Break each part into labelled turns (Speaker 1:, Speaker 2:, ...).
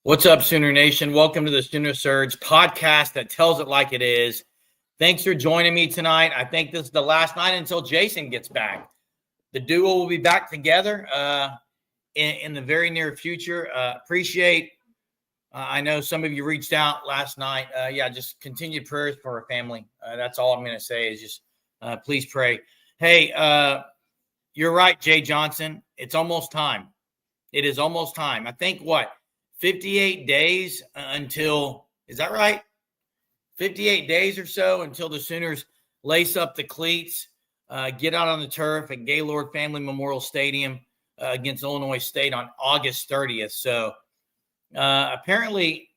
Speaker 1: What's up, Sooner Nation? Welcome to the Sooner Surge podcast that tells it like it is. Thanks for joining me tonight. I think this is the last night until Jason gets back. The duo will be back together in the very near future. Appreciate. I know some of you reached out last night. Just continued prayers for our family. That's all I'm going to say is just please pray. Hey, you're right, Jay Johnson. It's almost time. It is almost time. I think 58 days until, is that right? 58 days or so until the Sooners lace up the cleats, get out on the turf at Gaylord Family Memorial Stadium against Illinois State on August 30th. So apparently,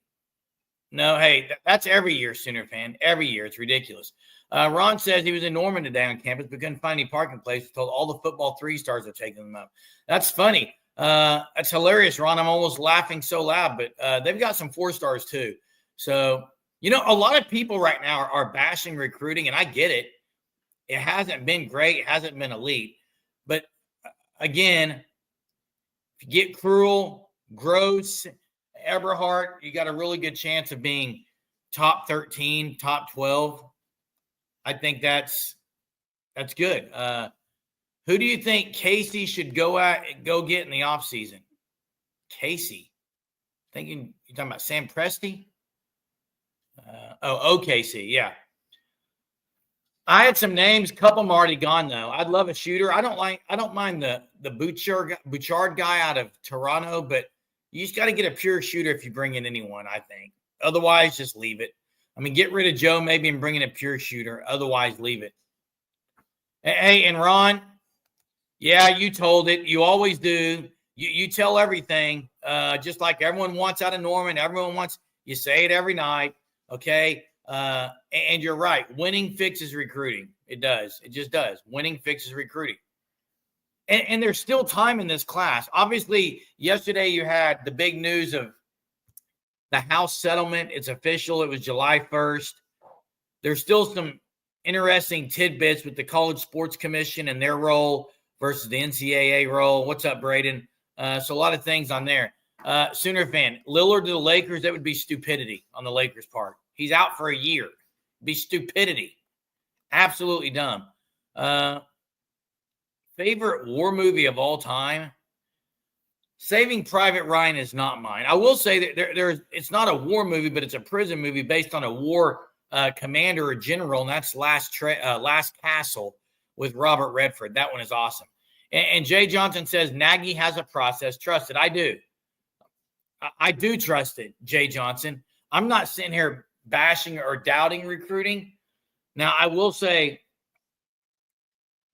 Speaker 1: no, hey, that's every year, Sooner fan. Every year. It's ridiculous. Ron says he was in Norman today on campus, but couldn't find any parking place. Told all the football 3-stars are taking them up. That's funny. That's hilarious, Ron. I'm almost laughing so loud, but they've got some 4-stars too. So, a lot of people right now are bashing recruiting, and I get it. It hasn't been great. It hasn't been elite. But again, if you get Cruel, Gross, Eberhardt, you got a really good chance of being top 13, top 12. I think that's good. Who do you think Casey should go get in the offseason? Casey. Thinking you're talking about Sam Presti? OKC, yeah. I had some names. A couple of them are already gone, though. I'd love a shooter. I don't mind the Bouchard guy out of Toronto, but you just got to get a pure shooter if you bring in anyone, I think. Otherwise, just leave it. I mean, get rid of Joe maybe and bring in a pure shooter. Otherwise, leave it. Hey, and Ron, yeah, you told it. You always do. You tell everything, just like everyone wants out of Norman. Everyone wants – you say it every night, okay? And you're right. Winning fixes recruiting. It does. It just does. Winning fixes recruiting. And there's still time in this class. Obviously, yesterday you had the big news of the House settlement. It's official. It was July 1st. There's still some interesting tidbits with the College Sports Commission and their role versus the NCAA role. What's up, Braden? So a lot of things on there. Sooner fan, Lillard to the Lakers, that would be stupidity on the Lakers' part. He's out for a year. It'd be stupidity. Absolutely dumb. Favorite war movie of all time? Saving Private Ryan is not mine. I will say that it's not a war movie, but it's a prison movie based on a war commander or general, and that's Last Castle with Robert Redford. That one is awesome. And Jay Johnson says Nagy has a process. Trust it. I do. I do trust it, Jay Johnson. I'm not sitting here bashing or doubting recruiting. Now, I will say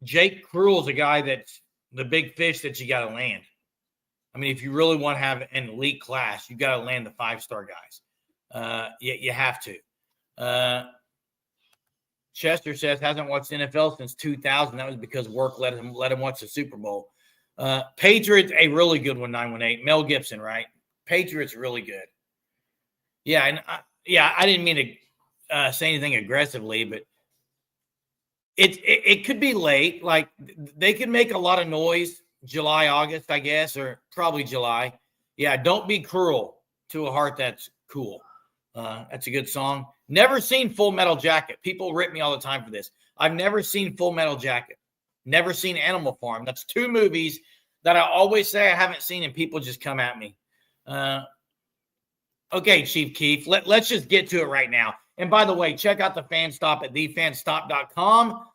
Speaker 1: Jake Cruel is a guy that's the big fish that you got to land. I mean, if you really want to have an elite class, you got to land the 5-star guys. You have to. Chester says hasn't watched NFL since 2000. That was because work let him watch the Super Bowl. Patriots, a really good one, 918. Mel Gibson, right? Patriots, really good. Yeah, and I didn't mean to say anything aggressively, but it could be late. Like they could make a lot of noise July, August, I guess, or probably July. Yeah, don't be cruel to a heart that's cool. That's a good song. Never seen Full Metal Jacket. People rip me all the time for this. I've never seen Full Metal Jacket. Never seen Animal Farm. That's 2 movies that I always say I haven't seen, and people just come at me. Okay, Chief Keef, let's just get to it right now. And by the way, check out the Fan Stop at thefanstop.com.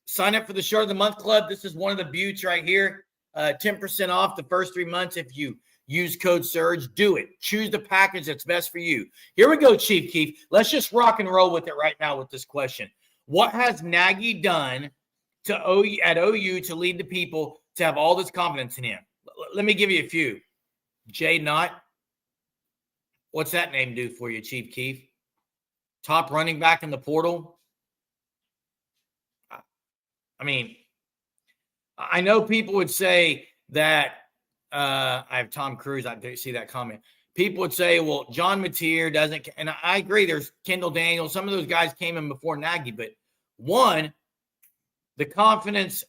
Speaker 1: Sign up for the Shirt of the Month Club. This is one of the buttes right here. 10% off the first 3 months if you use code SURGE. Do it. Choose the package that's best for you. Here we go, Chief Keef. Let's just rock and roll with it right now with this question. What has Nagy done at OU to lead the people to have all this confidence in him? Let me give you a few. Jay Knott. What's that name do for you, Chief Keef? Top running back in the portal. I mean, I know people would say that I have Tom Cruise. I see that comment. People would say, well, John Mateer doesn't. And I agree. There's Kendall Daniels. Some of those guys came in before Nagy. But one, the confidence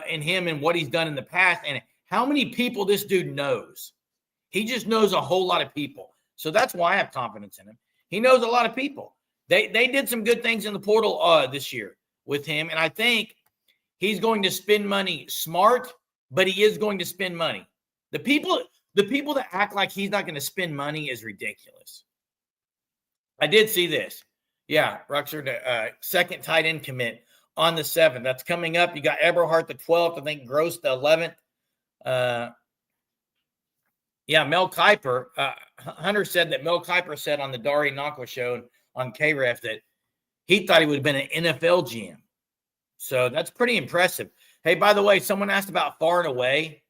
Speaker 1: in him and what he's done in the past and how many people this dude knows. He just knows a whole lot of people. So that's why I have confidence in him. He knows a lot of people. They did some good things in the portal this year with him, and I think he's going to spend money smart, but he is going to spend money. The people that act like he's not going to spend money is ridiculous. I did see this. Yeah, Ruxer, second tight end commit on the 7th. That's coming up. You got Eberhardt the 12th. I think Gross the 11th. Mel Kiper. Hunter said that Mel Kiper said on the Dari Nako show on KREF that he thought he would have been an NFL GM. So that's pretty impressive. Hey, by the way, someone asked about Far and Away.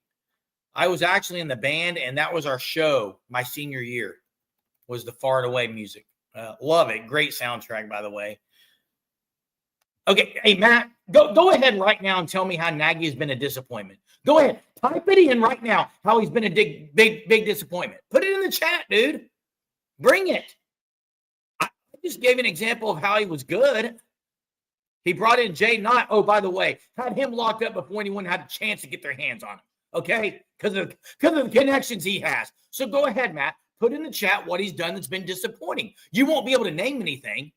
Speaker 1: I was actually in the band, and that was our show my senior year, was the Far and Away music. Love it. Great soundtrack, by the way. Okay, hey, Matt, go ahead right now and tell me how Nagy has been a disappointment. Go ahead. Type it in right now how he's been a big disappointment. Put it in the chat, dude. Bring it. I just gave an example of how he was good. He brought in Jay Knott. Oh, by the way, had him locked up before anyone had a chance to get their hands on him. Okay? Because of the connections he has. So go ahead, Matt. Put in the chat what he's done that's been disappointing. You won't be able to name anything.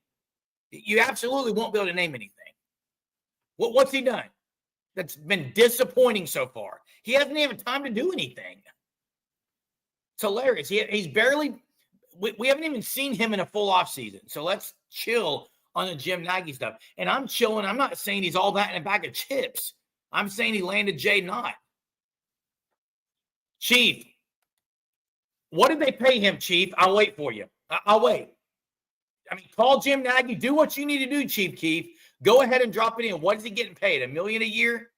Speaker 1: You absolutely won't be able to name anything. What's he done that's been disappointing so far? He hasn't even time to do anything. It's hilarious. He's barely – we haven't even seen him in a full offseason. So let's chill on the Jim Nagy stuff. And I'm chilling. I'm not saying he's all that in a bag of chips. I'm saying he landed Jay Knott. Chief, what did they pay him, Chief? I'll wait for you. I'll wait. I mean, call Jim Nagy. Do what you need to do, Chief Keef. Go ahead and drop it in. What is he getting paid? $1 million a year?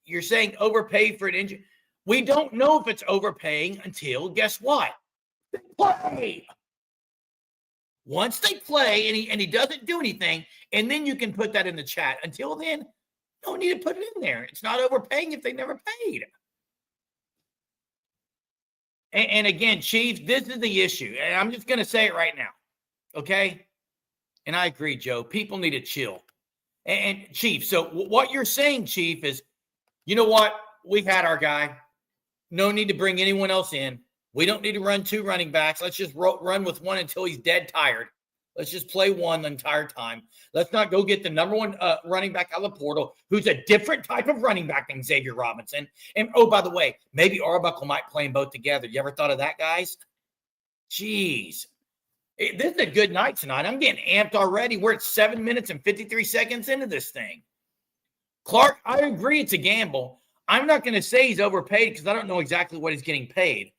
Speaker 1: You're saying overpaid for an injury? We don't know if it's overpaying until, guess what? They play. Once they play and he doesn't do anything, and then you can put that in the chat. Until then, no need to put it in there. It's not overpaying if they never paid. And again, Chief, this is the issue. And I'm just going to say it right now. Okay? And I agree, Joe. People need to chill. And Chief, so what you're saying, Chief, is, you know what? We had our guy. No need to bring anyone else in. We don't need to run 2 running backs. Let's just run with one until he's dead tired. Let's just play one the entire time. Let's not go get the number 1 running back out of the portal, who's a different type of running back than Xavier Robinson. And, oh, by the way, maybe Arbuckle might play them both together. You ever thought of that, guys? Jeez. This is a good night tonight. I'm getting amped already. We're at 7 minutes and 53 seconds into this thing. Clark, I agree it's a gamble. I'm not going to say he's overpaid because I don't know exactly what he's getting paid.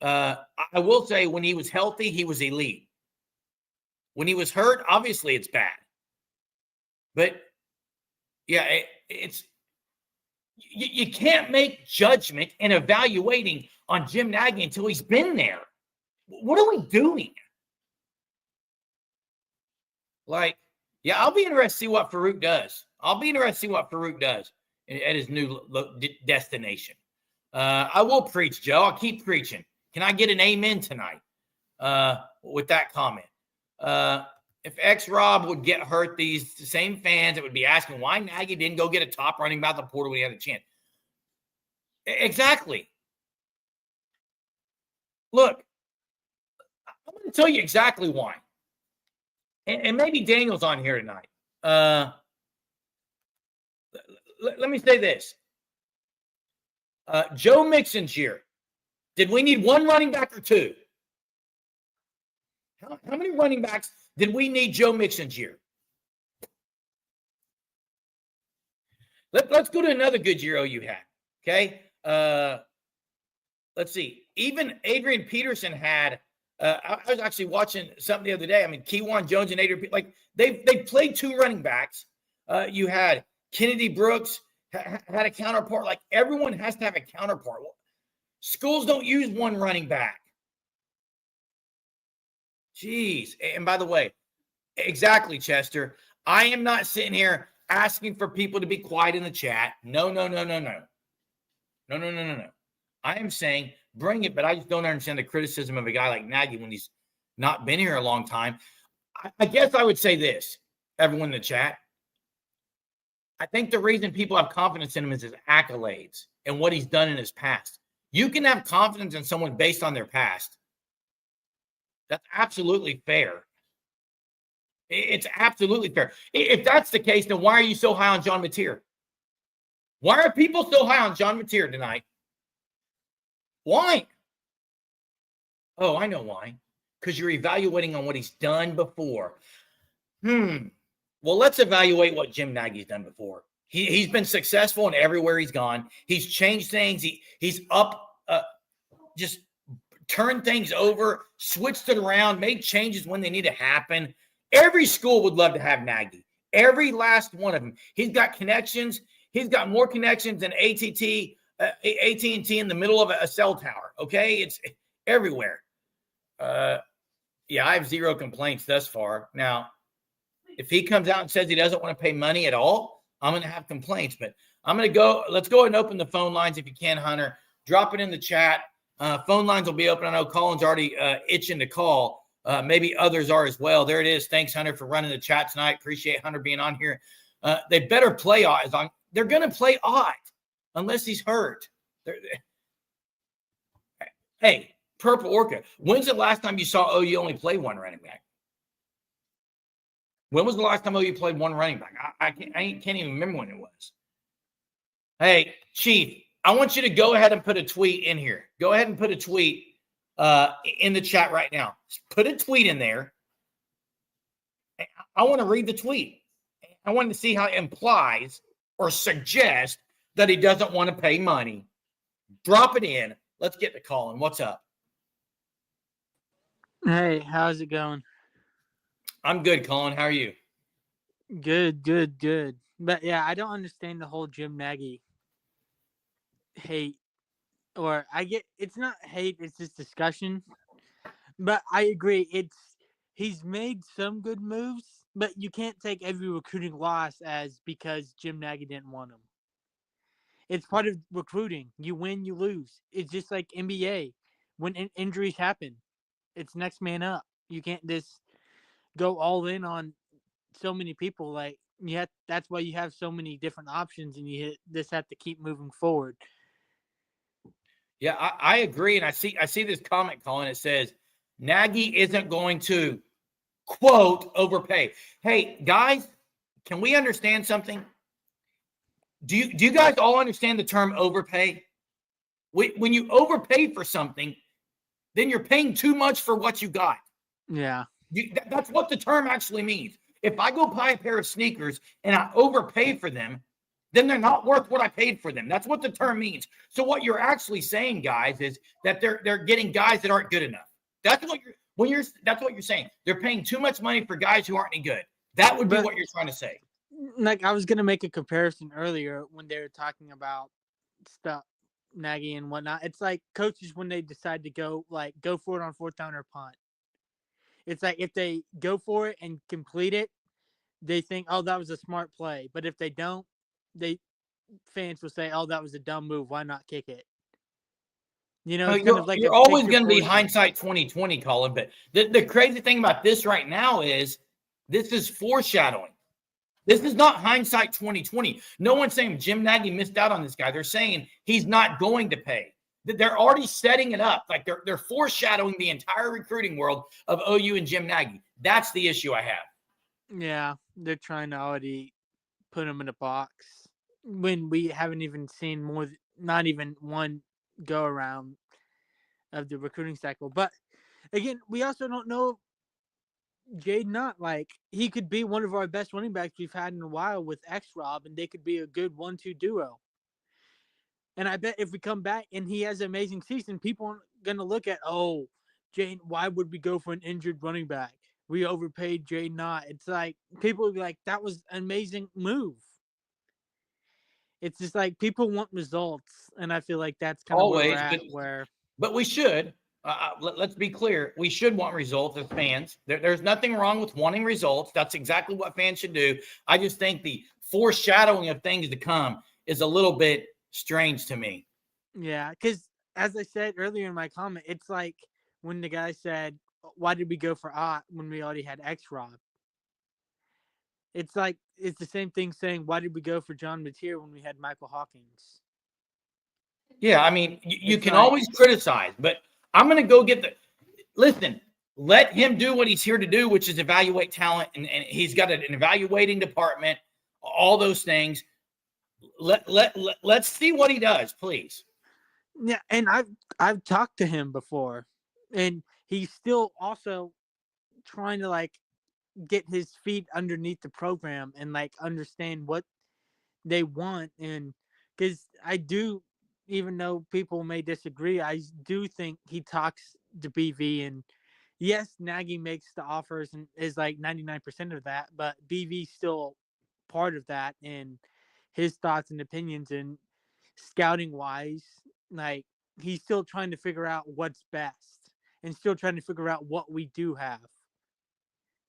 Speaker 1: I will say when he was healthy, he was elite. When he was hurt, obviously it's bad. But, yeah, you can't make judgment and evaluating on Jim Nagy until he's been there. What are we doing? Like, yeah, I'll be interested to see what Farouk does. At his new destination. I will preach, Joe. I'll keep preaching. Can I get an amen tonight with that comment? If X-Rob would get hurt, these same fans that would be asking why Nagy didn't go get a top running back the portal when he had a chance. Exactly. Look, I'm going to tell you exactly why. And maybe Daniel's on here tonight. Let me say this. Joe Mixon's year. Did we need 1 running back or 2? How many running backs did we need Joe Mixon's year? Let's go to another good year OU had. Okay. Let's see. Even Adrian Peterson had. I was actually watching something the other day. I mean, Keywan Jones and Adrian, like they played 2 running backs. You had Kennedy Brooks had a counterpart. Like everyone has to have a counterpart. Schools don't use 1 running back. Jeez. And by the way, exactly, Chester. I am not sitting here asking for people to be quiet in the chat. No. I am saying bring it, but I just don't understand the criticism of a guy like Nagy when he's not been here a long time. I guess I would say this, everyone in the chat. I think the reason people have confidence in him is his accolades and what he's done in his past. You can have confidence in someone based on their past. That's absolutely fair. It's absolutely fair. If that's the case, then why are you so high on John Mateer? Why are people so high on John Mateer tonight? Why? Oh, I know why. Because you're evaluating on what he's done before. Well, let's evaluate what Jim Nagy's done before. He's been successful in everywhere he's gone. He's changed things. He's up, just turned things over, switched it around, made changes when they need to happen. Every school would love to have Nagy. Every last one of them. He's got connections. He's got more connections than AT&T in the middle of a cell tower. Okay, it's everywhere. Yeah, I have zero complaints thus far. Now, if he comes out and says he doesn't want to pay money at all, I'm going to have complaints. But I'm going to go. Let's go ahead and open the phone lines if you can, Hunter. Drop it in the chat. Phone lines will be open. I know Colin's already itching to call. Maybe others are as well. There it is. Thanks, Hunter, for running the chat tonight. Appreciate Hunter being on here. They better play odds on. They're going to play odd unless he's hurt. Hey, Purple Orca, when's the last time you saw OU only play one running back? When was the last time OU played one running back? I can't even remember when it was. Hey, Chief, I want you to go ahead and put a tweet in here. Go ahead and put a tweet in the chat right now. Put a tweet in there. I want to read the tweet. I want to see how it implies or suggests that he doesn't want to pay money. Drop it in. Let's get to Colin. What's up?
Speaker 2: Hey, how's it going?
Speaker 1: I'm good, Colin. How are you?
Speaker 2: Good. But yeah, I don't understand the whole Jim Nagy hate. Or I get it's not hate, it's just discussion. But I agree, he's made some good moves, but you can't take every recruiting loss as because Jim Nagy didn't want him. It's part of recruiting. You win, you lose. It's just like NBA. When injuries happen, it's next man up. You can't just go all in on so many people. Like that's why you have so many different options, and you just have to keep moving forward.
Speaker 1: Yeah, I agree, and I see this comment, Colin. It says Nagy isn't going to quote overpay. Hey guys, can we understand something? Do you guys all understand the term overpay? When you overpay for something, then you're paying too much for what you got.
Speaker 2: Yeah.
Speaker 1: That's what the term actually means. If I go buy a pair of sneakers and I overpay for them, then they're not worth what I paid for them. That's what the term means. So what you're actually saying, guys, is that they're getting guys that aren't good enough. That's what you're saying. They're paying too much money for guys who aren't any good. That would be what you're trying to say.
Speaker 2: Like I was gonna make a comparison earlier when they were talking about stuff, Nagy and whatnot. It's like coaches when they decide to go for it on fourth down or punt. It's like if they go for it and complete it, they think, oh, that was a smart play. But if they don't, fans will say, oh, that was a dumb move. Why not kick it? You know, it's kind of like
Speaker 1: you're always going to be hindsight 2020, Colin. But the crazy thing about this right now is this is foreshadowing. This is not hindsight 2020. No one's saying Jim Nagy missed out on this guy. They're saying he's not going to pay. They're already setting it up. Like they're foreshadowing the entire recruiting world of OU and Jim Nagy. That's the issue I have.
Speaker 2: Yeah, they're trying to already put him in a box when we haven't even seen not even one go around of the recruiting cycle. But again, we also don't know Jaden. Like he could be one of our best running backs we've had in a while with X-Rob, and they could be a good 1-2 duo. And I bet if we come back and he has an amazing season, people aren't gonna look at, oh, Jaden, why would we go for an injured running back? We overpaid Jaden Knott. It's like people will be like, that was an amazing move. It's just like people want results, and I feel like that's kind of where we're at.
Speaker 1: But we should. Let's be clear. We should want results as fans. There's nothing wrong with wanting results. That's exactly what fans should do. I just think the foreshadowing of things to come is a little bit strange to me.
Speaker 2: Yeah, because as I said earlier in my comment, it's like when the guy said, why did we go for Ott when we already had X-Rob? It's like it's the same thing saying, why did we go for John Mateer when we had Michael Hawkins?
Speaker 1: Yeah, I mean, you can always criticize, but I'm going to go get listen, let him do what he's here to do, which is evaluate talent, and he's got an evaluating department, all those things. Let's see what he does, please.
Speaker 2: Yeah, and I've talked to him before, and he's still also trying to like get his feet underneath the program and like understand what they want. And because I do, even though people may disagree, I do think he talks to BV. And yes, Nagy makes the offers and is like 99% of that, but BV's still part of that, and his thoughts and opinions and scouting wise, like he's still trying to figure out what's best and still trying to figure out what we do have.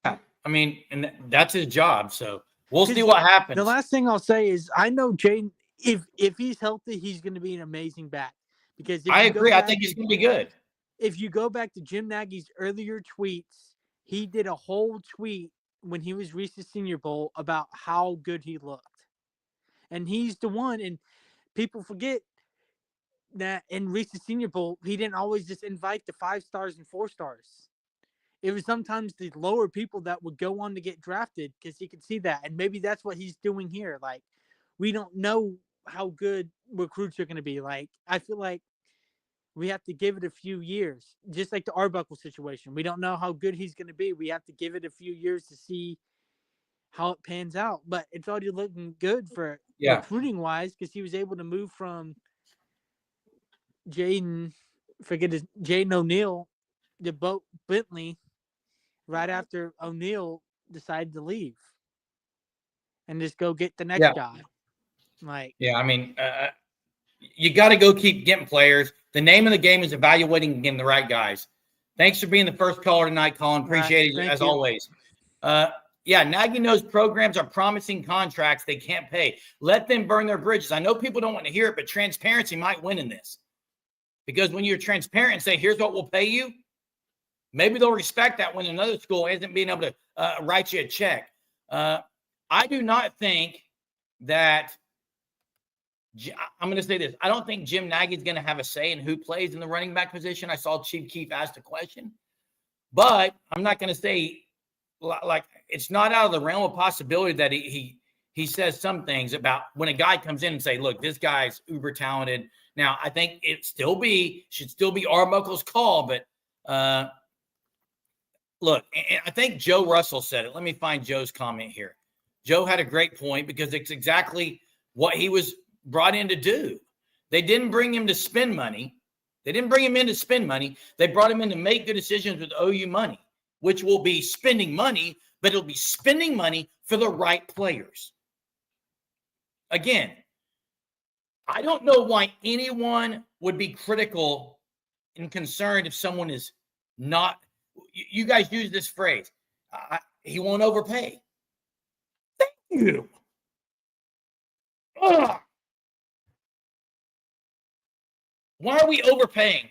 Speaker 1: Yeah, I mean, and that's his job. So we'll see what happens.
Speaker 2: The last thing I'll say is I know Jaden, if he's healthy, he's going to be an amazing back. Because
Speaker 1: I agree. I think he's going to be good.
Speaker 2: If you go back to Jim Nagy's earlier tweets, he did a whole tweet when he was Reese's Senior Bowl about how good he looked. And he's the one, and people forget that in Reese's Senior Bowl, he didn't always just invite the 5 stars and 4 stars. It was sometimes the lower people that would go on to get drafted because he could see that. And maybe that's what he's doing here. Like, we don't know how good recruits are going to be. Like, I feel like we have to give it a few years, just like the Arbuckle situation. We don't know how good he's going to be. We have to give it a few years to see how it pans out. But it's already looking good for recruiting-wise because he was able to move from JadenO'Neal to Bo Bentley right after O'Neal decided to leave and just go get the next guy. Like,
Speaker 1: yeah, I mean, you got to go keep getting players. The name of the game is evaluating and getting the right guys. Thanks for being the first caller tonight, Colin. Appreciate it as always. Yeah, Nagy knows programs are promising contracts they can't pay. Let them burn their bridges. I know people don't want to hear it, but transparency might win in this. Because when you're transparent and say, here's what we'll pay you, maybe they'll respect that when another school isn't being able to write you a check. I do not think that I'm going to say this. I don't think Jim Nagy is going to have a say in who plays in the running back position. I saw Chief Keef ask the question, but I'm not going to say like it's not out of the realm of possibility that he says some things about when a guy comes in and say, look, this guy's uber talented. Now, I think it should still be Arbuckle's call, but look, I think Joe Russell said it. Let me find Joe's comment here. Joe had a great point because it's exactly what he was brought in to do. They didn't bring him to spend money. They brought him in to make good decisions with OU money, which will be spending money, but it'll be spending money for the right players. Again, I don't know why anyone would be critical and concerned if someone is not. You guys use this phrase, he won't overpay. Thank you. Ugh. Why are we overpaying?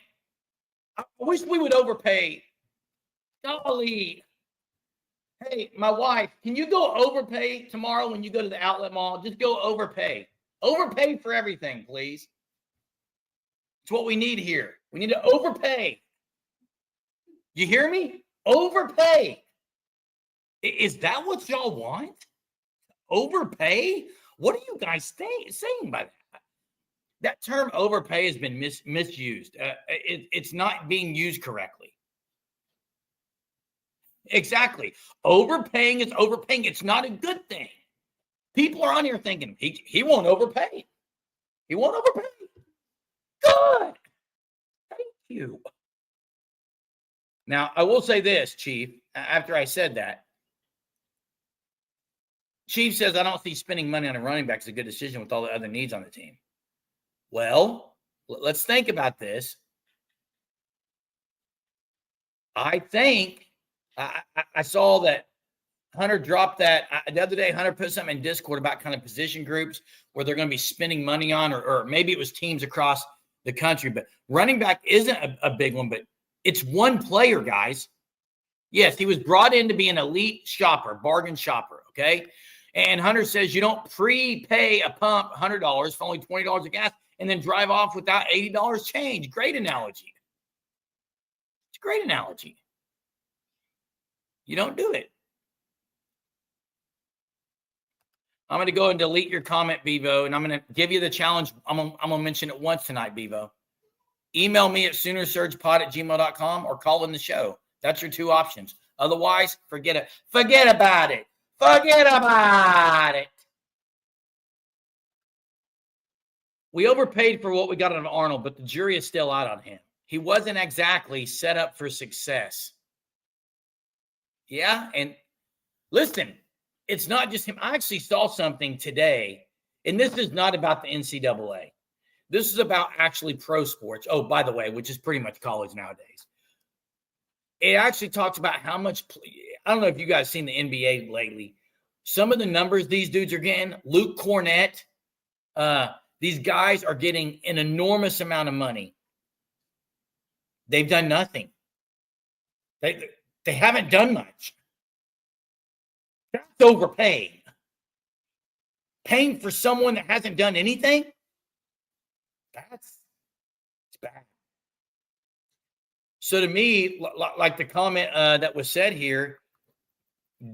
Speaker 1: I wish we would overpay. Golly. Hey, my wife, can you go overpay tomorrow when you go to the outlet mall? Just go overpay. Overpay for everything, please. It's what we need here. We need to overpay. You hear me? Overpay. Is that what y'all want? Overpay? What are you guys saying by that? That term overpay has been misused. It's not being used correctly. Exactly. Overpaying is overpaying. It's not a good thing. People are on here thinking he won't overpay. He won't overpay. Good. Thank you. Now, I will say this, Chief, after I said that. Chief says, I don't see spending money on a running back is a good decision with all the other needs on the team. Well, let's think about this. I think I saw that Hunter dropped that the other day. Hunter put something in Discord about kind of position groups where they're going to be spending money on, or maybe it was teams across the country. But running back isn't a big one, but it's one player, guys. Yes, he was brought in to be an elite shopper, bargain shopper, okay? And Hunter says you don't prepay a pump $100 for only $20 of gas and then drive off without $80 change. Great analogy. It's a great analogy. You don't do it. I'm going to go and delete your comment, Bevo, and I'm going to give you the challenge. I'm going to mention it once tonight, Bevo. Email me at SoonerSurgePod@gmail.com or call in the show. That's your two options. Otherwise, forget it. Forget about it. Forget about it. We overpaid for what we got out of Arnold, but the jury is still out on him. He wasn't exactly set up for success. Yeah, and listen, it's not just him. I actually saw something today, and this is not about the NCAA. This is about actually pro sports. Oh, by the way, which is pretty much college nowadays. It actually talks about how much – I don't know if you guys seen the NBA lately. Some of the numbers these dudes are getting, Luke Cornett, these guys are getting an enormous amount of money. They've done nothing. They haven't done much. That's overpaying. Paying for someone that hasn't done anything? It's bad. So to me, like the comment that was said here,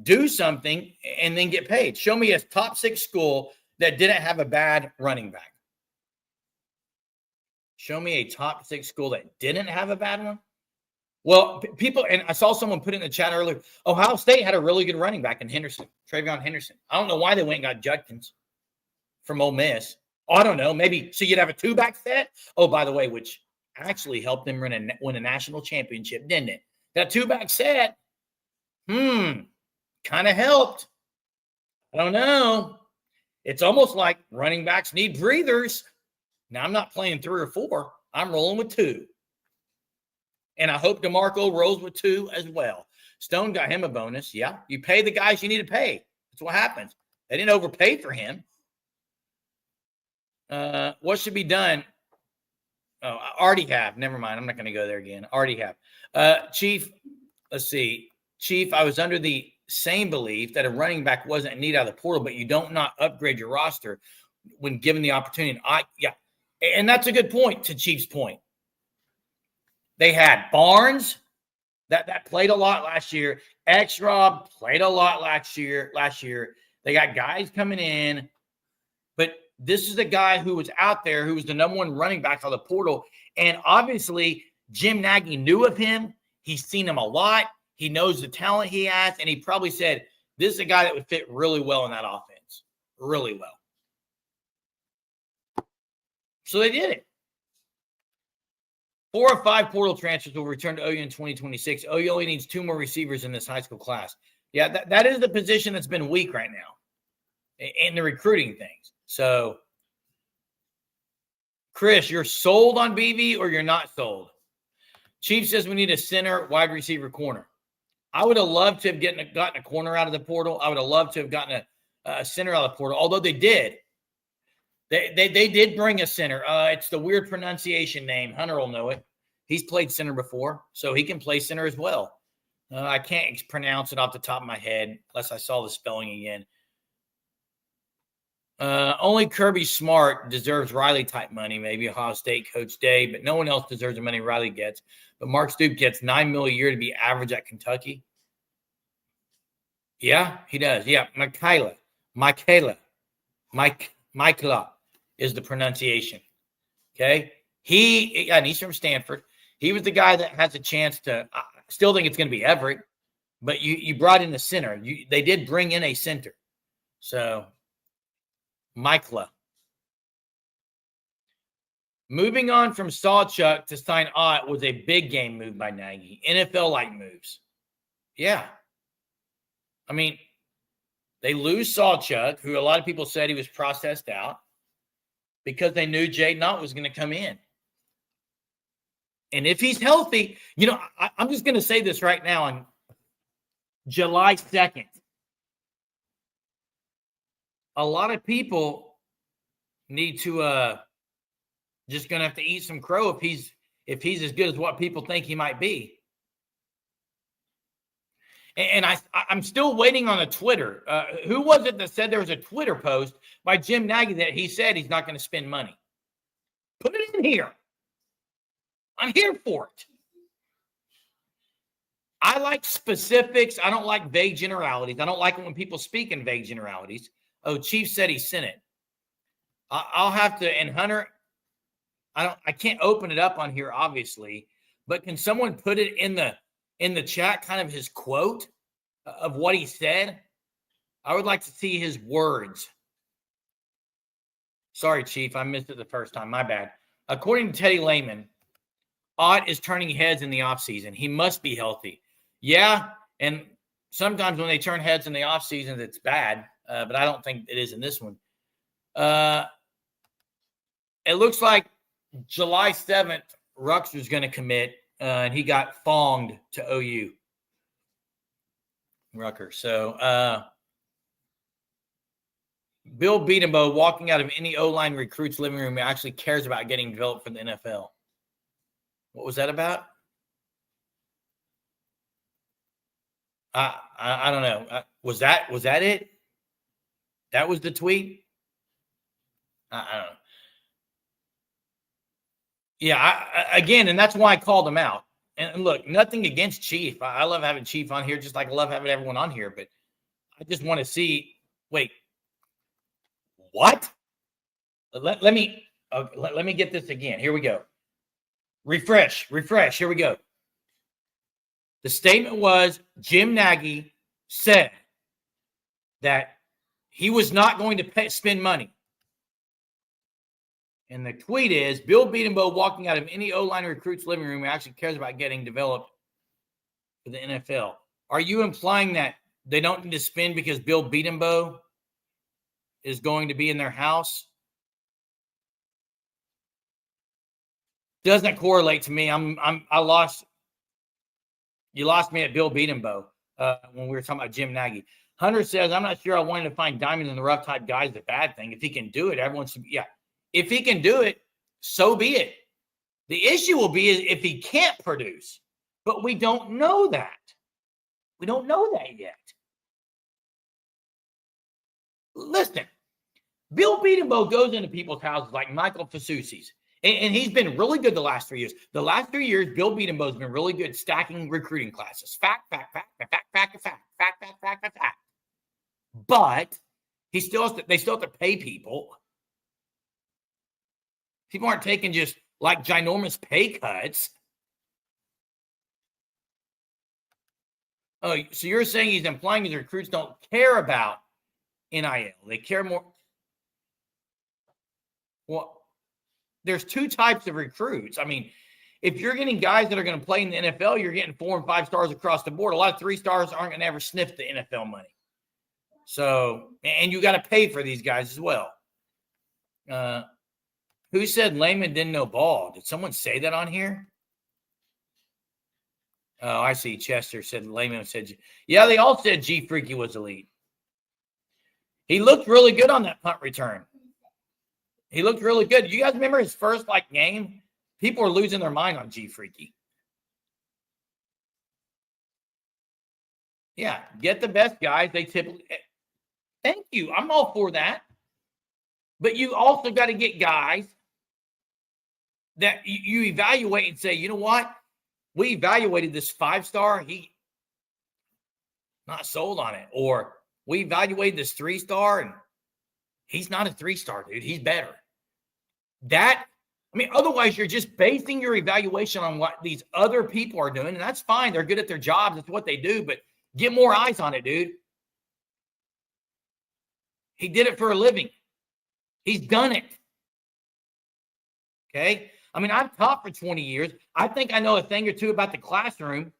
Speaker 1: do something and then get paid. Show me a top 6 school that didn't have a bad running back. Show me a top 6 school that didn't have a bad one. Well, people, and I saw someone put it in the chat earlier, Ohio State had a really good running back in Henderson, Travion Henderson. I don't know why they went and got Judkins from Ole Miss. Oh, I don't know. Maybe so you'd have a 2-back set. Oh, by the way, which actually helped them win a national championship, didn't it? That 2-back set, kind of helped. I don't know. It's almost like running backs need breathers. Now, I'm not playing 3 or 4. I'm rolling with 2. And I hope DeMarco rolls with 2 as well. Stone got him a bonus. Yeah, you pay the guys you need to pay. That's what happens. They didn't overpay for him. What should be done? Oh, I already have. Never mind. I'm not going to go there again. Already have. Chief, let's see. Chief, I was under the same belief that a running back wasn't in need out of the portal, but you don't not upgrade your roster when given the opportunity. Yeah. And that's a good point to Chief's point. They had Barnes that played a lot last year. X-Rob played a lot last year. They got guys coming in, but this is the guy who was out there, who was the number 1 running back on the portal. And obviously, Jim Nagy knew of him. He's seen him a lot. He knows the talent he has. And he probably said, this is a guy that would fit really well in that offense. Really well. So they did it. 4 or 5 portal transfers will return to OU in 2026. OU only needs 2 more receivers in this high school class. Yeah, that is the position that's been weak right now in the recruiting things. So, Chris, you're sold on BV or you're not sold? Chief says we need a center, wide receiver, corner. I would have loved to have gotten a corner out of the portal. I would have loved to have gotten a center out of the portal, although they did. They did bring a center. It's the weird pronunciation name. Hunter will know it. He's played center before, so he can play center as well. I can't pronounce it off the top of my head unless I saw the spelling again. Only Kirby Smart deserves Riley-type money, maybe Ohio State Coach Day, but no one else deserves the money Riley gets. But Mark Stoops gets $9 million a year to be average at Kentucky. Yeah, he does. Yeah, Michaela is the pronunciation. Okay? And he's from Stanford. He was the guy that has a chance to – I still think it's going to be Everett, but you brought in the center. They did bring in a center. So, Michaela. Moving on from Sawchuk to sign Ott was a big game move by Nagy. NFL-like moves. Yeah. I mean, they lose Sawchuk, who a lot of people said he was processed out, because they knew Jaden Ott was going to come in. And if he's healthy, I'm just going to say this right now on July 2nd. A lot of people need to just going to have to eat some crow if he's as good as what people think he might be. And I'm still waiting on a Twitter. Who was it that said there was a Twitter post by Jim Nagy that he said he's not going to spend money? Put it in here. I'm here for it. I like specifics. I don't like vague generalities. I don't like it when people speak in vague generalities. Oh, Chief said he sent it. I'll have to, and Hunter, I can't open it up on here, obviously, but can someone put it in the chat, kind of his quote of what he said? I would like to see his words. Sorry, Chief, I missed it the first time. My bad. According to Teddy Lehman, Ott is turning heads in the offseason. He must be healthy. Yeah, and sometimes when they turn heads in the offseason, it's bad, but I don't think it is in this one. It looks like July 7th, Rux was going to commit, and he got fonged to OU. Rucker. So, Bill Beatenbow walking out of any O-line recruit's living room actually cares about getting developed for the NFL. What was that about? I don't know. Was that it? That was the tweet? I don't know. Yeah, again, and that's why I called him out. And look, nothing against Chief. I love having Chief on here, just like I love having everyone on here. But I just want to see. Wait, what? Let me get this again. Here we go. Refresh. Here we go. The statement was Jim Nagy said that he was not going to spend money. And the tweet is, Bill Beatenbow walking out of any O-line recruit's living room who actually cares about getting developed for the NFL. Are you implying that they don't need to spend because Bill Beatenbow is going to be in their house? Doesn't correlate to me. You lost me at Bill Beatenbow when we were talking about Jim Nagy. Hunter says, I'm not sure I wanted to find diamond in the rough type guy is a bad thing. If he can do it, everyone should be. Yeah. If he can do it, so be it. The issue will be if he can't produce. But we don't know that. We don't know that yet. Listen, Bill Beatenbow goes into people's houses like Michael Fasusi's, and he's been really good the last 3 years. The last 3 years, Bill Beatenbow's been really good stacking recruiting classes. Fact. But they still have to pay people. People aren't taking just like ginormous pay cuts. Oh, so you're saying he's implying his recruits don't care about NIL. They care more. Well, there's two types of recruits. I mean, if you're getting guys that are going to play in the NFL, you're getting 4 and 5 stars across the board. A lot of 3 stars aren't going to ever sniff the NFL money. So, and you got to pay for these guys as well. Who said Lehman didn't know ball? Did someone say that on here? Oh, I see. Chester said Lehman said, yeah, they all said G Freaky was elite. He looked really good on that punt return. He looked really good. You guys remember his first game? People are losing their mind on G Freaky. Yeah, get the best guys. They typically. Thank you. I'm all for that. But you also got to get guys that you evaluate and say, you know what? We evaluated this 5-star. He not sold on it. Or we evaluated this 3-star and he's not a 3-star, dude. He's better. Otherwise you're just basing your evaluation on what these other people are doing. And that's fine. They're good at their jobs. That's what they do. But get more eyes on it, dude. He did it for a living. He's done it. Okay? I've taught for 20 years. I think I know a thing or two about the classroom.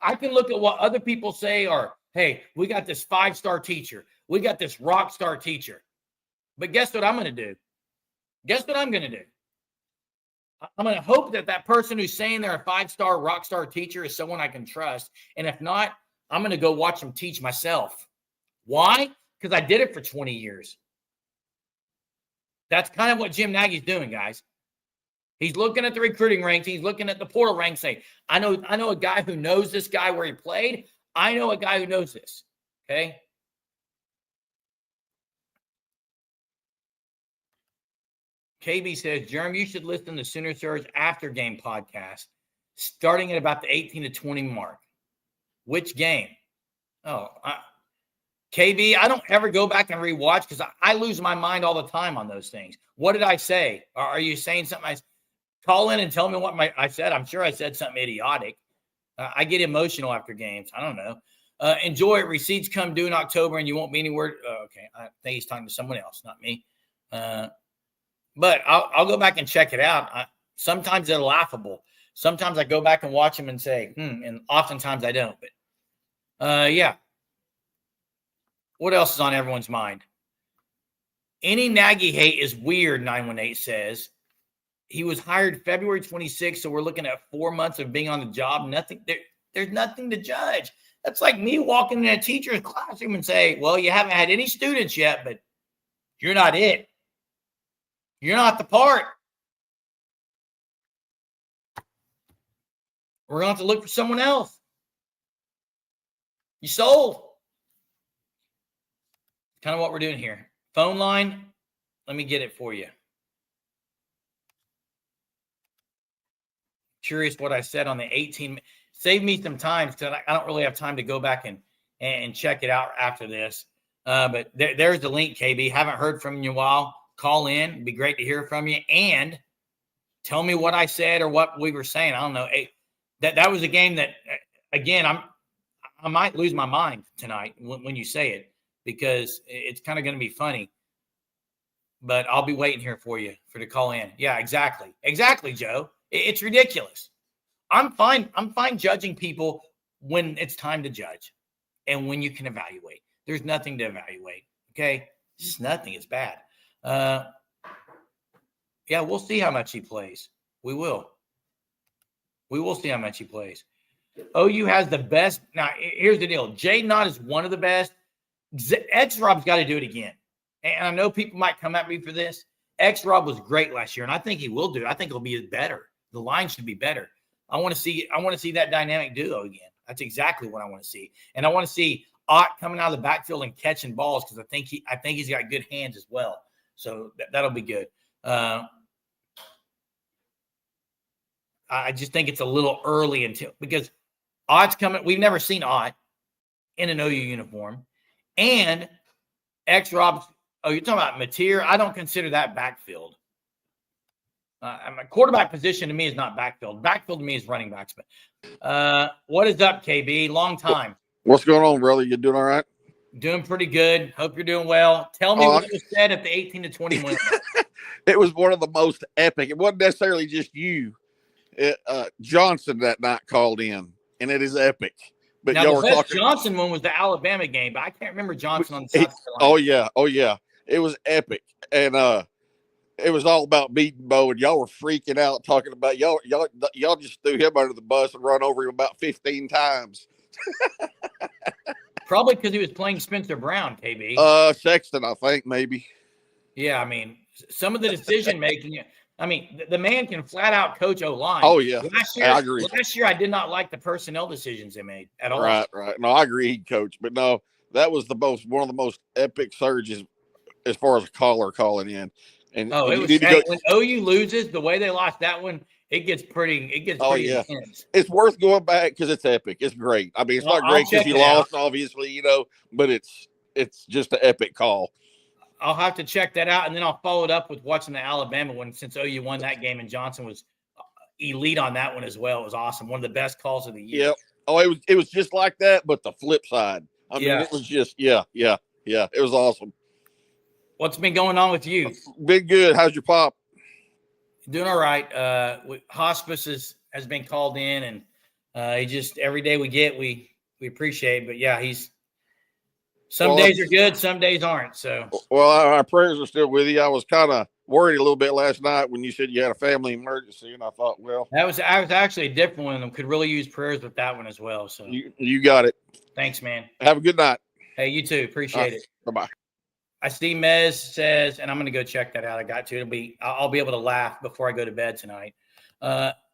Speaker 1: I can look at what other people say or, hey, we got this 5-star teacher. We got this rock star teacher. But guess what I'm going to do? Guess what I'm going to do? I'm going to hope that person who's saying they're a 5-star rock star teacher is someone I can trust. And if not, I'm going to go watch them teach myself. Why? Because I did it for 20 years. That's kind of what Jim Nagy's doing, guys. He's looking at the recruiting ranks. He's looking at the portal ranks saying, I know a guy who knows this guy where he played. I know a guy who knows this. Okay? KB says, Jerm, you should listen to Sooner Surge after game podcast, starting at about the 18 to 20 mark. Which game? KB, I don't ever go back and rewatch because I lose my mind all the time on those things. What did I say? Are you saying something? Call in and tell me what I said. I'm sure I said something idiotic. I get emotional after games. I don't know. Enjoy it. Receipts come due in October and you won't be anywhere. Okay. I think he's talking to someone else, not me. But I'll go back and check it out. Sometimes they're laughable. Sometimes I go back and watch them and say, and oftentimes I don't. But yeah. What else is on everyone's mind? Any Nagy hate is weird, 918 says. He was hired February 26th, so we're looking at 4 months of being on the job. There's nothing to judge. That's like me walking in a teacher's classroom and say, well, you haven't had any students yet, but you're not it. You're not the part. We're going to have to look for someone else. You sold. Kind of what we're doing here. Phone line, let me get it for you. Curious what I said on the 18. Save me some time because I don't really have time to go back and check it out after this. But there's the link, KB. Haven't heard from you in a while. Call in. It'd be great to hear from you. And tell me what I said or what we were saying. I don't know. That was a game that, again, I might lose my mind tonight when you say it, because it's kind of going to be funny. But I'll be waiting here for you to call in. Yeah, exactly. Exactly, Joe. It's ridiculous. I'm fine judging people when it's time to judge and when you can evaluate. There's nothing to evaluate, okay? Just nothing. It's bad. Yeah, we'll see how much he plays. We will. We will see how much he plays. OU has the best. Now, here's the deal. JadenO'Neal is one of the best. X-Rob's got to do it again. And I know people might come at me for this. X-Rob was great last year, and I think he will do it. I think he'll be better. The line should be better. I want to see that dynamic duo again. That's exactly what I want to see. And I want to see Ott coming out of the backfield and catching balls because I think he's got good hands as well. So that'll be good. I just think it's a little early because Ott's coming. We've never seen Ott in an OU uniform. And X-Rob, you're talking about Mateer. I don't consider that backfield. My quarterback position to me is not backfield. Backfield to me is running backs. But what is up, KB? Long time.
Speaker 3: What's going on, brother? You doing all right?
Speaker 1: Doing pretty good. Hope you're doing well. Tell me what was said at the 18 to 20 win.
Speaker 3: It was one of the most epic. It wasn't necessarily just you. Johnson that night called in, and it is epic. But
Speaker 1: now,
Speaker 3: y'all
Speaker 1: the
Speaker 3: were
Speaker 1: best
Speaker 3: talking.
Speaker 1: Johnson one was the Alabama game, but I can't remember Johnson on the South Carolina.
Speaker 3: Oh yeah. It was epic, and it was all about beating Bo, and y'all were freaking out talking about y'all just threw him under the bus and run over him about 15 times.
Speaker 1: Probably because he was playing Spencer Brown, KB.
Speaker 3: Sexton, I think maybe.
Speaker 1: Yeah, I mean, some of the decision making. I mean, the man can flat out coach O-line.
Speaker 3: Oh yeah,
Speaker 1: I agree. Last year, I did not like the personnel decisions they made at all.
Speaker 3: Right. No, I agree, he'd coach, but no, that was one of the most epic surges as far as a caller calling in. And
Speaker 1: it was when OU loses the way they lost that one, it gets pretty intense.
Speaker 3: It's worth going back because it's epic. It's great. I mean, it's not great because you lost, obviously, but it's just an epic call.
Speaker 1: I'll have to check that out, and then I'll follow it up with watching the Alabama one since OU won that game, and Johnson was elite on that one as well. It was awesome. One of the best calls of the year.
Speaker 3: Yep. Oh, it was just like that, but the flip side. I mean, it was just yeah. It was awesome.
Speaker 1: What's been going on with you?
Speaker 3: Been good. How's your pop?
Speaker 1: Doing all right. Hospice has been called in, and he just every day we get we appreciate. But yeah, some days are good, some days aren't. So
Speaker 3: our prayers are still with you. I was kind of worried a little bit last night when you said you had a family emergency, and I thought, I was
Speaker 1: actually a different one and could really use prayers with that one as well. So
Speaker 3: you got it.
Speaker 1: Thanks, man.
Speaker 3: Have a good night.
Speaker 1: Hey, you too. Appreciate it.
Speaker 3: Bye-bye.
Speaker 1: I see Mez says, and I'm going to go check that out. I got to. I'll be able to laugh before I go to bed tonight.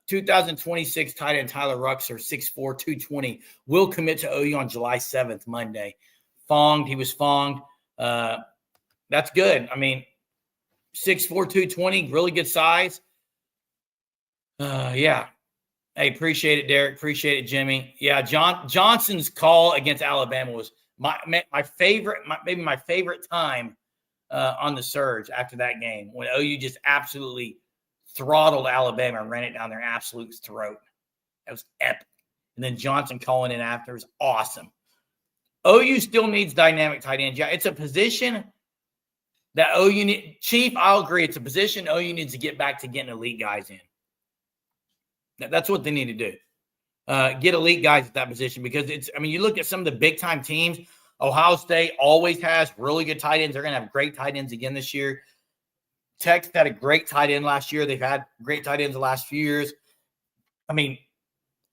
Speaker 1: 2026 tight end Tyler Ruxer, 6'4", 220, will commit to OU on July 7th, Monday. He was fonged. That's good. I mean, 6'4", 220, really good size. Yeah. Hey, appreciate it, Derek. Appreciate it, Jimmy. Yeah, Johnson's call against Alabama was my favorite, maybe my favorite time on the Surge after that game, when OU just absolutely throttled Alabama and ran it down their absolute throat. That was epic. And then Johnson calling in after was awesome. OU still needs dynamic tight ends. Yeah, it's a position that OU need. Chief, I'll agree. It's a position OU needs to get back to getting elite guys in. That's what they need to do. Get elite guys at that position, because you look at some of the big-time teams. Ohio State always has really good tight ends. They're going to have great tight ends again this year. Texas had a great tight end last year. They've had great tight ends the last few years.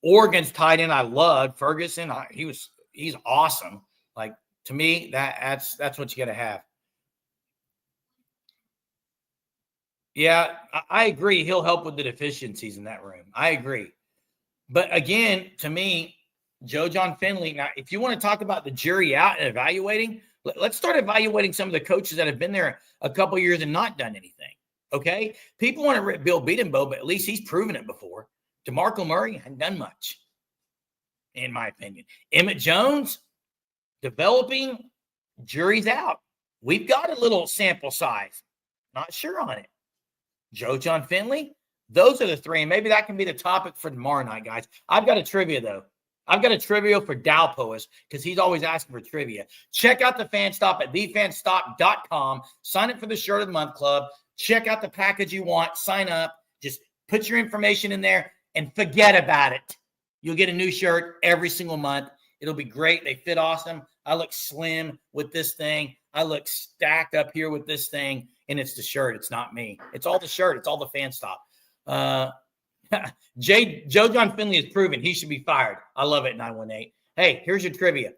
Speaker 1: Oregon's tight end I loved, Ferguson. He's awesome. Like, to me, that's what you got to have. Yeah, I agree. He'll help with the deficiencies in that room. I agree. But again, to me, Joe John Finley, now, if you want to talk about the jury out and evaluating, let's start evaluating some of the coaches that have been there a couple of years and not done anything. Okay? People want to rip Bill Beatenbow, but at least he's proven it before. DeMarco Murray hadn't done much, in my opinion. Emmett Jones, developing, jury's out. We've got a little sample size. Not sure on it. Joe John Finley, those are the three. And maybe that can be the topic for tomorrow night, guys. I've got a trivia, though. I've got a trivia for Dalpois, because he's always asking for trivia. Check out the Fan Stop at thefanstop.com. Sign up for the Shirt of the Month Club. Check out the package you want. Sign up. Just put your information in there and forget about it. You'll get a new shirt every single month. It'll be great. They fit awesome. I look slim with this thing. I look stacked up here with this thing. And it's the shirt. It's not me. It's all the shirt. It's all the Fan Stop. Joe John Finley has proven he should be fired. I love it, 918. Hey, here's your trivia.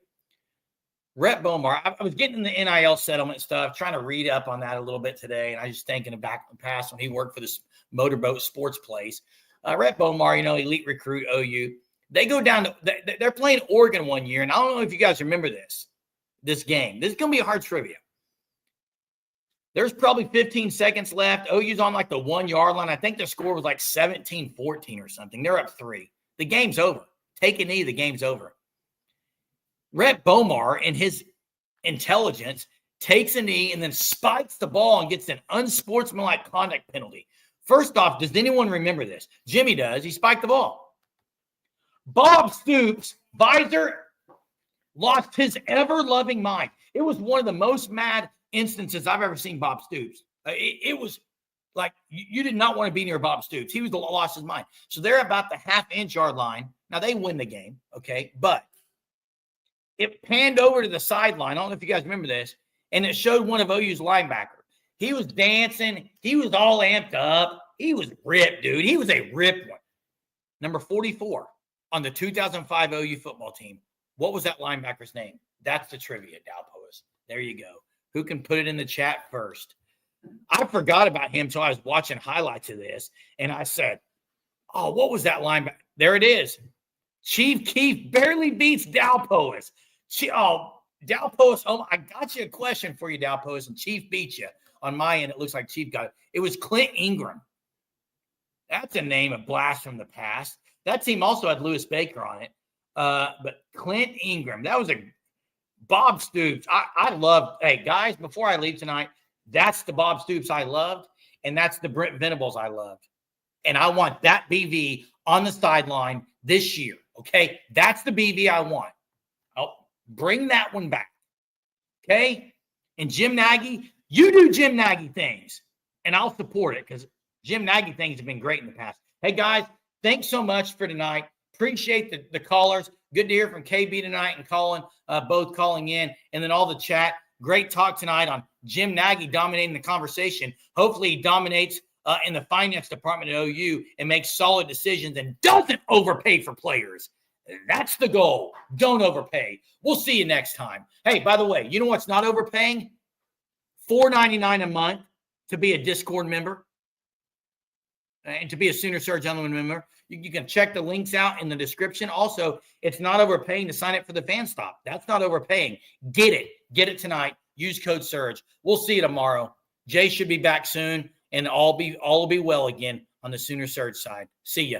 Speaker 1: Rhett Bomar, I was getting in the NIL settlement stuff, trying to read up on that a little bit today, and I was just thinking back in the past when he worked for this motorboat sports place. Rhett Bomar, elite recruit, OU. They go down to – they're playing Oregon one year, and I don't know if you guys remember this game. This is going to be a hard trivia. There's probably 15 seconds left. OU's on like the 1 yard line. I think the score was like 17-14 or something. They're up 3. The game's over. Take a knee. The game's over. Rhett Bomar, in his intelligence, takes a knee and then spikes the ball and gets an unsportsmanlike conduct penalty. First off, does anyone remember this? Jimmy does. He spiked the ball. Bob Stoops, visor, lost his ever-loving mind. It was one of the most mad instances I've ever seen Bob Stoops. It was like you did not want to be near Bob Stoops. He was lost his mind. So they're about the half-inch yard line. Now, they win the game, okay? But it panned over to the sideline. I don't know if you guys remember this. And it showed one of OU's linebackers. He was dancing. He was all amped up. He was ripped, dude. He was a ripped one. Number 44 on the 2005 OU football team. What was that linebacker's name? That's the trivia, Dalpois. There you go. Who can put it in the chat first? I forgot about him until I was watching highlights of this, and I said, oh, what was that linebacker? There it is. Chief Keef barely beats Dalpois. Dalpois, I got you a question for you, Dalpois, and Chief beat you. On my end, it looks like Chief got it. It was Clint Ingram. That's a name, a blast from the past. That team also had Lewis Baker on it. But Clint Ingram, that was a Bob Stoops. I love, hey, guys, before I leave tonight, that's the Bob Stoops I loved, and that's the Brent Venables I loved. And I want that BV on the sideline this year, okay? That's the BV I want. I'll bring that one back, okay? And Jim Nagy, you do Jim Nagy things, and I'll support it because Jim Nagy things have been great in the past. Hey, guys, thanks so much for tonight. Appreciate the callers. Good to hear from KB tonight and Colin, both calling in, and then all the chat. Great talk tonight on Jim Nagy dominating the conversation. Hopefully he dominates in the finance department at OU and makes solid decisions and doesn't overpay for players. That's the goal. Don't overpay. We'll see you next time. Hey, by the way, you know what's not overpaying? $4.99 a month to be a Discord member and to be a Sooner Surge Gentleman member. You can check the links out in the description. Also, it's not overpaying to sign up for the Fan Stop. That's not overpaying. Get it. Get it tonight. Use code SURGE. We'll see you tomorrow. Jay should be back soon, and all will be well again on the Sooner Surge side. See ya.